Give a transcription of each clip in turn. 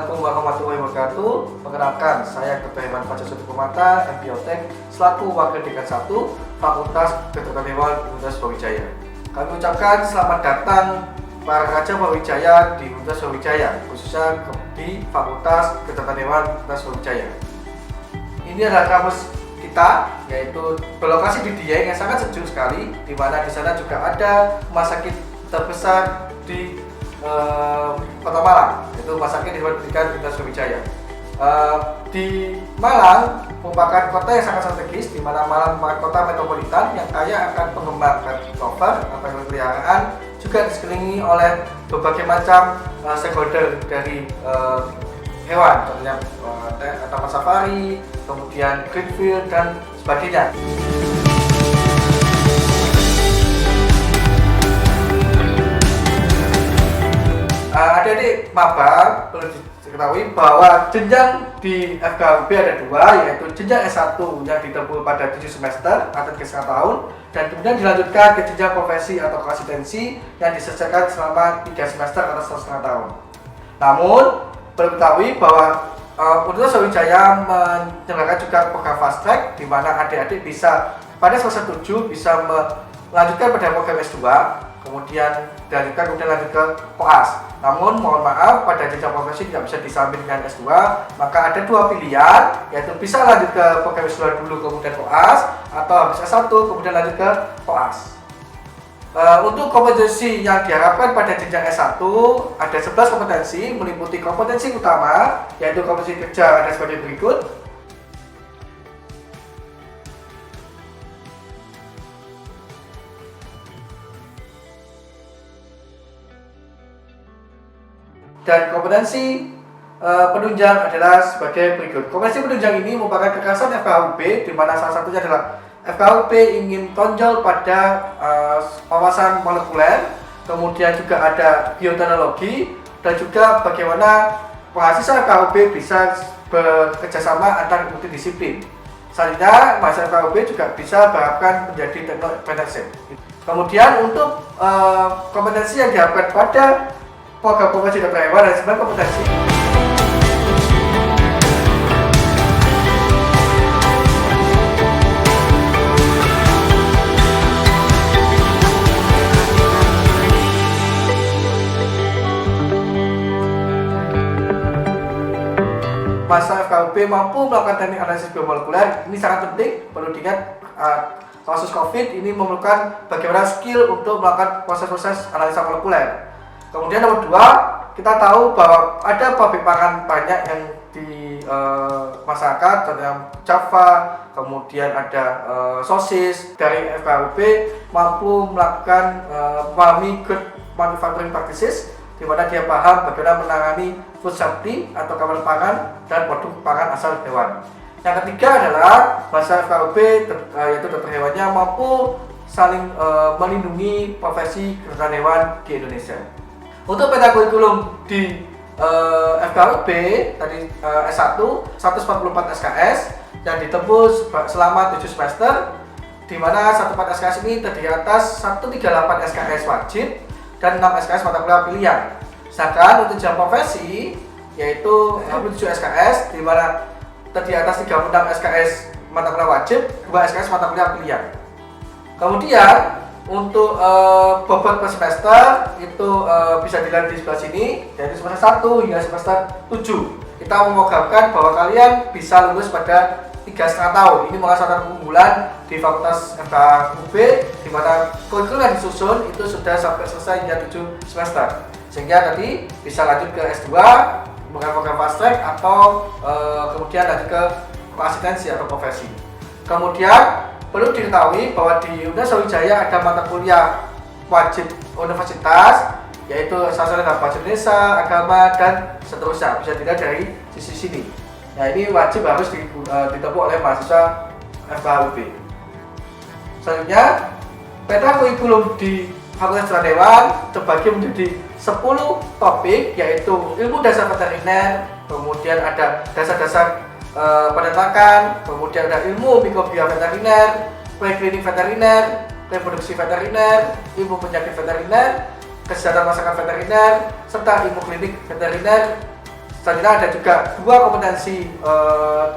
Assalamualaikum warahmatullahi wabarakatuh. Perkenalkan, saya Dr. Hewan Pancasudi Purmata, MPiotek, selaku Wakil Dekan 1 Fakultas Kedokteran Hewan Universitas Brawijaya. Kami ucapkan selamat datang para raja Brawijaya di Universitas Brawijaya, khususnya di Fakultas Kedokteran Hewan Universitas Brawijaya. Ini adalah kampus kita, yaitu berlokasi di Dieng yang sangat sejuk sekali, di mana di sana juga ada rumah sakit terbesar di Kota Malang, yaitu Rumah Sakit Hewan Pendidikan Universitas Brawijaya. Di Malang merupakan kota yang sangat strategis, di mana Malang merupakan kota metropolitan yang kaya akan pengembangan lover atau hewan peliharaan, juga disekelilingi oleh berbagai macam stakeholder dari hewan, contohnya taman safari, kemudian greenfield dan sebagainya. Adik-adik maba perlu diketahui bahwa jenjang di FKUB ada dua, yaitu jenjang S1 yang ditempuh pada 7 semester atau 3,5 tahun, dan kemudian dilanjutkan ke jenjang profesi atau residensi yang diselesaikan selama 3 semester atau 1,5 tahun. Namun perlu diketahui bahwa Universitas Brawijaya menyelenggarakan juga program fast track, di mana adik-adik bisa pada semester 7 bisa melanjutkan pada program S2, kemudian lanjut ke koas. Namun mohon maaf, pada jenjang profesi tidak bisa disambung dengan S2, maka ada dua pilihan, yaitu bisa lanjut ke program S2 dulu kemudian koas, atau habis S1 kemudian lanjut ke koas. Untuk kompetensi yang diharapkan pada jenjang S1 ada 11 kompetensi, meliputi kompetensi utama, yaitu kompetensi kerja ada sebagai berikut. Dan kompetensi penunjang adalah sebagai berikut. Kompetensi penunjang ini merupakan kekhasan FKUB, di mana salah satunya adalah FKUB ingin tonjol pada wawasan molekuler, kemudian juga ada bioteknologi, dan juga bagaimana mahasiswa FKUB bisa bekerjasama antar multidisiplin. Selanjutnya, mahasiswa FKUB juga bisa berharapkan menjadi teknolog entrepreneurship. Kemudian untuk kompetensi yang diharapkan pada program profesi dokter hewan dan 9 kompetensi. Masa FKUB mampu melakukan teknik analisis biomolekuler, ini sangat penting, perlu diingat kasus COVID ini memerlukan bagaimana skill untuk melakukan proses-proses analisa molekuler. Kemudian nomor 2, kita tahu bahwa ada pabrik pangan banyak yang di masyarakat, contohnya Java, kemudian ada sosis. Dari FKUB mampu melakukan memahami good manufacturing practices, di mana dia paham bagaimana menangani food safety atau keamanan pangan dan produk pangan asal hewan. Yang ketiga adalah bahasa FKUB, yaitu dokter hewannya mampu saling melindungi profesi kedokteran hewan di Indonesia. Untuk peta kurikulum di FKUB tadi S1 144 SKS yang ditempuh selama 7 semester, di mana 14 SKS ini terdiri atas 138 SKS wajib dan 6 SKS mata kuliah pilihan. Sedangkan untuk jenjang profesi yaitu 27 SKS, di mana terdiri atas 36 SKS mata kuliah wajib, 2 SKS mata kuliah pilihan. Kemudian untuk bobot per semester itu bisa dilihat di sebelah sini, dari semester 1 hingga semester 7. Kita memprogramkan bahwa kalian bisa lulus pada 3,5 tahun. Ini merupakan salah satu keunggulan di Fakultas FKUB, di mana kurikulum yang disusun itu sudah sampai selesai hingga 7 semester. Sehingga tadi bisa lanjut ke S2 menggunakan program fast track, atau kemudian lanjut ke asistensi atau profesi. Kemudian perlu diketahui bahwa di Universitas Brawijaya ada mata kuliah wajib universitas, yaitu salah satunya bahasa Indonesia, agama, dan seterusnya. Bisa dilihat dari sisi sini. Nah, ini wajib harus ditempuh oleh mahasiswa FKUB. Selanjutnya, peta kurikulum di Fakultas Kedokteran Hewan terbagi menjadi 10 topik, yaitu ilmu dasar veteriner, kemudian ada dasar-dasar peternakan, kemudian ada ilmu mikrobiota veteriner, preklinik veteriner, reproduksi veteriner, ilmu penyakit veteriner, kesehatan masyarakat veteriner, serta ilmu klinik veteriner, Selanjutnya ada juga 2 kompetensi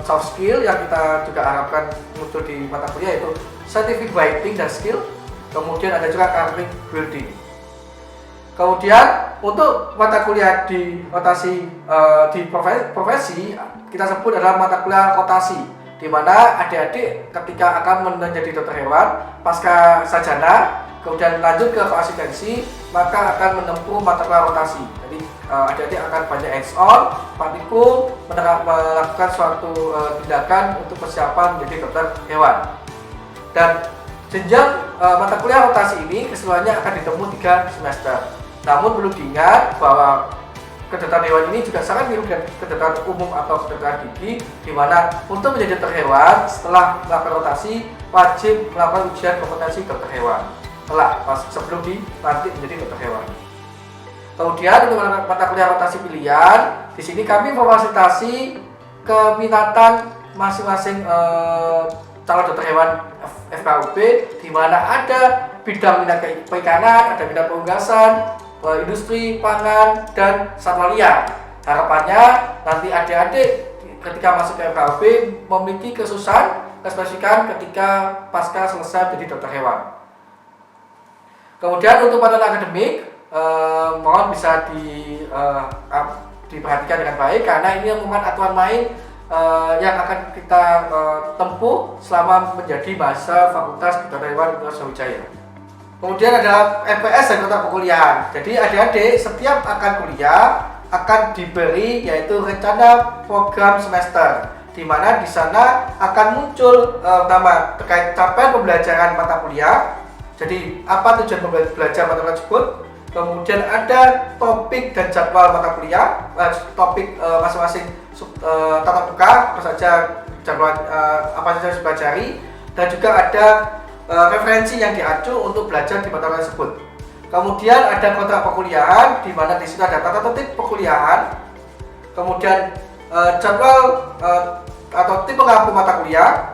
soft skill yang kita juga harapkan muncul di mata kuliah, yaitu scientific writing dan skill. Kemudian ada juga character building. Kemudian untuk mata kuliah di rotasi di profesi kita sebut adalah mata kuliah rotasi, di mana adik-adik ketika akan menjadi dokter hewan pasca sarjana kemudian lanjut ke koasistensi maka akan menempuh mata kuliah rotasi. Jadi adik-adik akan banyak hands on, praktikum, melakukan suatu tindakan untuk persiapan menjadi dokter hewan. Dan jenjang mata kuliah rotasi ini keseluruhannya akan ditempuh 3 semester. Namun perlu diingat bahwa kedokteran hewan ini juga sangat mirip dengan kedokteran umum atau kedokteran gigi, di mana untuk menjadi dokter hewan setelah melakukan rotasi wajib melakukan ujian kompetensi dokter hewan sebelum dilantik menjadi dokter hewan. Kemudian untuk mata kuliah rotasi pilihan, di sini kami memfasilitasi keminatan masing-masing calon dokter hewan FKUP, di mana ada bidang minat perikanan, ada bidang penggasan, industri, pangan, dan satwa liar. Harapannya nanti adik-adik ketika masuk ke FKUP memiliki kespesifikan ketika pasca selesai menjadi dokter hewan. Kemudian untuk panduan akademik, mohon bisa diperhatikan dengan baik karena ini merupakan aturan main yang akan kita tempuh selama menjadi mahasiswa Fakultas Kedokteran Hewan Universitas Sriwijaya. Kemudian ada FPS dan kotak perkuliahan. Jadi adik-adik setiap akan kuliah akan diberi yaitu rencana program semester, di mana di sana akan muncul nama terkait capaian pembelajaran mata kuliah. Jadi apa tujuan belajar mata kuliah tersebut? Kemudian ada topik dan jadwal mata kuliah, topik masing-masing tatap muka, apa saja jadwal apa saja harus dipelajari, dan juga ada referensi yang diacu untuk belajar di mata kuliah tersebut. Kemudian ada kontrak perkuliahan, di mana di situ ada tata tertib perkuliahan, kemudian jadwal atau tim pengampu mata kuliah,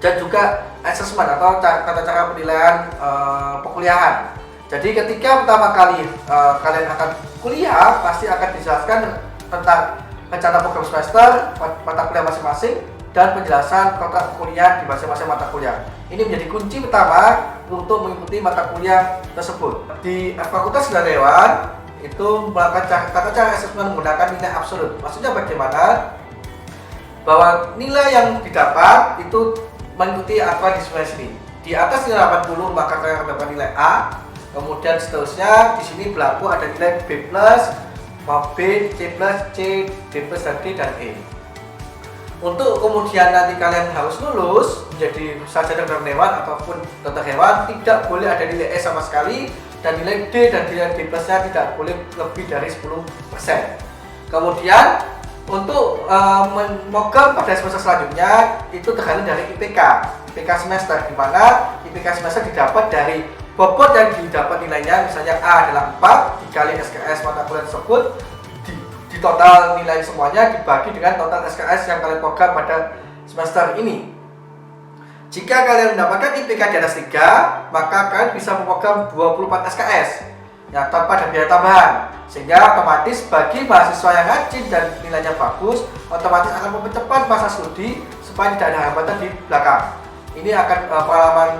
dan juga assessment atau tata cara penilaian perkuliahan. Jadi ketika pertama kali kalian akan kuliah, pasti akan dijelaskan tentang rencana program semester, mata kuliah masing-masing, dan penjelasan kontrak kuliah di masing-masing mata kuliah. Ini menjadi kunci utama untuk mengikuti mata kuliah tersebut. Di Fakultas Kedokteran Hewan itu melakukan tata cara asesmen menggunakan nilai absolut. Maksudnya bagaimana? Bahwa nilai yang didapat itu mengikuti aturan di sebelah sini. Di atas nilai 80 maka kalian akan dapat nilai A. Kemudian seterusnya di sini berlaku ada nilai B+, B, C+, C, D+, dan D, dan E. Untuk kemudian nanti kalian harus lulus menjadi sarjana kedokteran hewan ataupun dokter hewan, tidak boleh ada nilai E sama sekali, dan nilai D dan nilai D+-nya tidak boleh lebih dari 10%. Kemudian untuk program pada semester selanjutnya itu tergantung dari IPK semester, di mana IPK semester didapat dari bobot yang didapat nilainya, misalnya A adalah 4 dikali SKS mata kuliah tersebut, di total nilai semuanya dibagi dengan total SKS yang kalian program pada semester ini. Jika kalian mendapatkan IPK di atas 3, maka kalian bisa memprogram 24 SKS ya, tanpa ada biaya tambahan, sehingga otomatis bagi mahasiswa yang rajin dan nilainya bagus, otomatis akan mempercepat masa studi supaya tidak ada hambatan di belakang. Ini akan pengalaman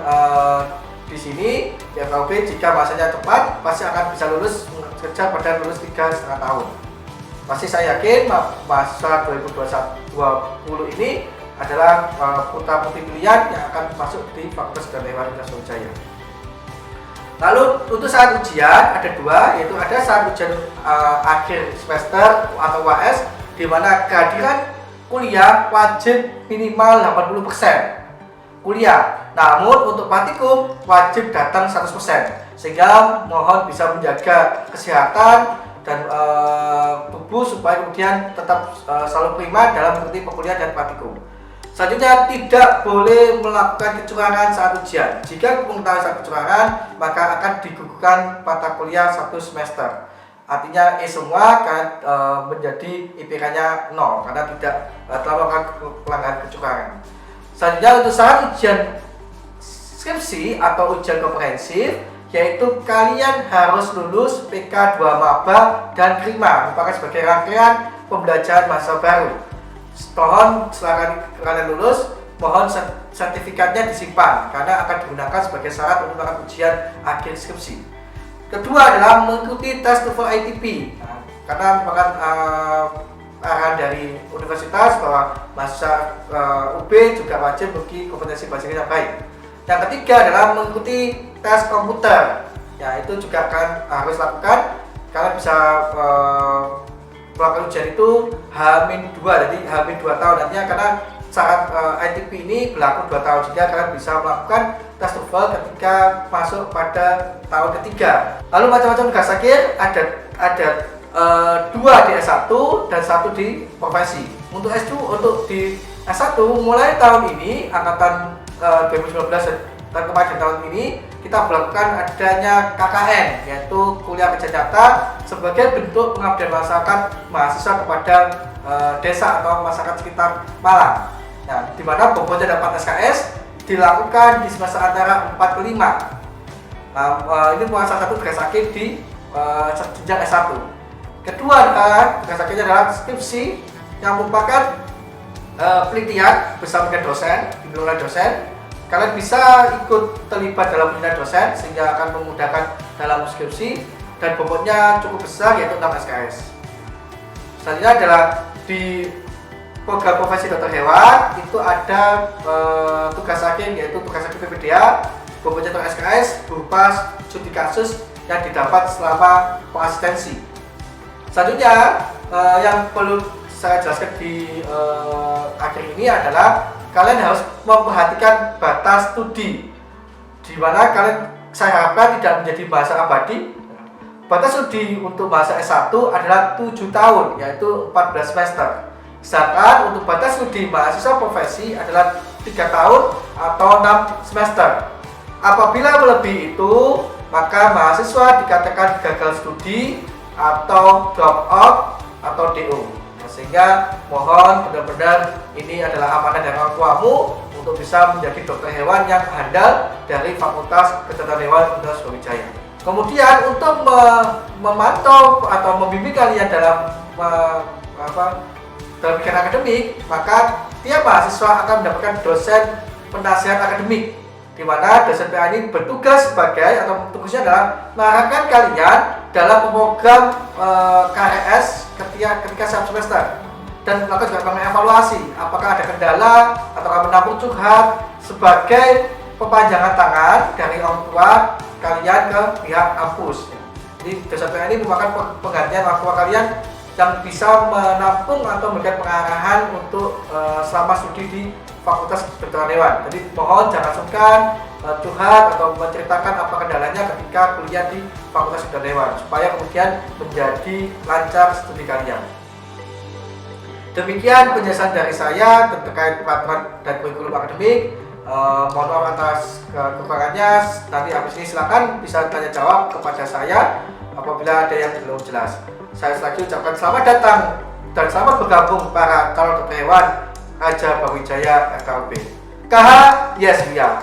di sini di FKUP, jika masanya cepat pasti akan bisa lulus kerja pada lulus 3,5 tahun. Pasti saya yakin mahasiswa 2020 ini adalah putra-putri pilihan yang akan masuk di Fakultas Kedokteran Hewan Universitas Sriwijaya. Lalu untuk saat ujian ada 2, yaitu ada saat ujian akhir semester atau UAS, di mana kehadiran kuliah wajib minimal 80% kuliah. Namun untuk praktikum wajib datang 100%, sehingga mohon bisa menjaga kesehatan dan tubuh supaya kemudian tetap selalu prima dalam mengikuti perkuliahan dan praktikum. Selanjutnya, tidak boleh melakukan kecurangan saat ujian. Jika mengetahui saat kecurangan, maka akan digugurkan mata kuliah 1 semester. Artinya E semua akan menjadi IPK-nya 0 karena tidak telah melakukan pelanggaran kecurangan. Selanjutnya, untuk saat ujian skripsi atau ujian komprehensif, yaitu kalian harus lulus PK 2 maba dan prima, merupakan sebagai rangkaian pembelajaran masa baru. Mohon setelah kalian lulus, mohon sertifikatnya disimpan karena akan digunakan sebagai syarat untuk melakukan ujian akhir skripsi. Kedua adalah mengikuti tes TOEFL ITP. Karena merupakan arahan dari universitas bahwa mahasiswa UB juga wajib memiliki kompetensi bahasa Inggris yang baik. Yang ketiga adalah mengikuti tes komputer. Ya, itu juga harus lakukan. Kalian bisa melakukan ujian itu H-2, jadi H-2 tahun nantinya, karena syarat ITP ini berlaku 2 tahun, jika kalian bisa melakukan tes TOEFL ketika masuk pada tahun ketiga. Lalu macam-macam tugas akhir ada 2 di S1 dan 1 di profesi. Untuk S2, untuk di S1 mulai tahun ini angkatan 2019 dan kemarin tahun ini kita melakukan adanya KKN, yaitu kuliah kerja nyata, sebagai bentuk pengabdian mahasiswa kepada desa atau masyarakat sekitar Malang. Nah, di mana bobotnya dapat SKS dilakukan di semester antara 4 ke 5. Nah, ini merupakan salah satu tugas akhir di jenjang S1. Kedua, tugas akhirnya adalah skripsi yang merupakan penelitian bersama dengan dosen, dibimbing oleh dosen. Kalian bisa ikut terlibat dalam penelitian dosen sehingga akan memudahkan dalam skripsi, dan bobotnya cukup besar, yaitu 6 SKS. Selanjutnya adalah di program profesi dokter hewan, itu ada tugas akhir, yaitu tugas akhir PPDA, bobotnya 1 SKS berupa studi kasus yang didapat selama pengasistensi. Selanjutnya yang perlu saya jelaskan di akhir ini adalah kalian harus memperhatikan batas studi, di mana saya harapkan tidak menjadi bahasa abadi. Batas studi untuk bahasa S1 adalah 7 tahun, yaitu 14 semester. Sedangkan untuk batas studi mahasiswa profesi adalah 3 tahun atau 6 semester. Apabila melebihi itu, maka mahasiswa dikatakan gagal studi atau drop out atau DO. Sehingga mohon benar-benar ini adalah amanah dari orang tuamu untuk bisa menjadi dokter hewan yang handal dari Fakultas Kedokteran Hewan Universitas Brawijaya. Kemudian untuk memantau atau membimbing kalian dalam dalam bidang akademik, maka tiap mahasiswa akan mendapatkan dosen penasihat akademik, di mana dosen PA ini bertugas sebagai, atau tugasnya adalah mengarahkan kalian dalam program KRS ketika setiap semester, dan melakukan juga mengevaluasi apakah ada kendala atau menampung curhat sebagai perpanjangan tangan dari orang tua kalian ke pihak kampus. Jadi dosen PA ini merupakan penggantian orang tua kalian yang bisa menampung atau memberikan pengarahan untuk selama studi di Fakultas Kedokteran Hewan. Jadi mohon jangan sungkan curhat atau menceritakan apa kendalanya ketika kuliah di Fakultas Kedokteran Hewan, supaya kemudian menjadi lancar studi kalian. Demikian penjelasan dari saya terkait peraturan dan kurikulum akademik. Mohon maaf atas kekurangannya. Nanti habis ini silakan bisa tanya jawab kepada saya apabila ada yang belum jelas. Saya lagi ucapkan selamat datang dan selamat bergabung para calon dokter hewan Raja Brawijaya FKUP. KH, yes we are.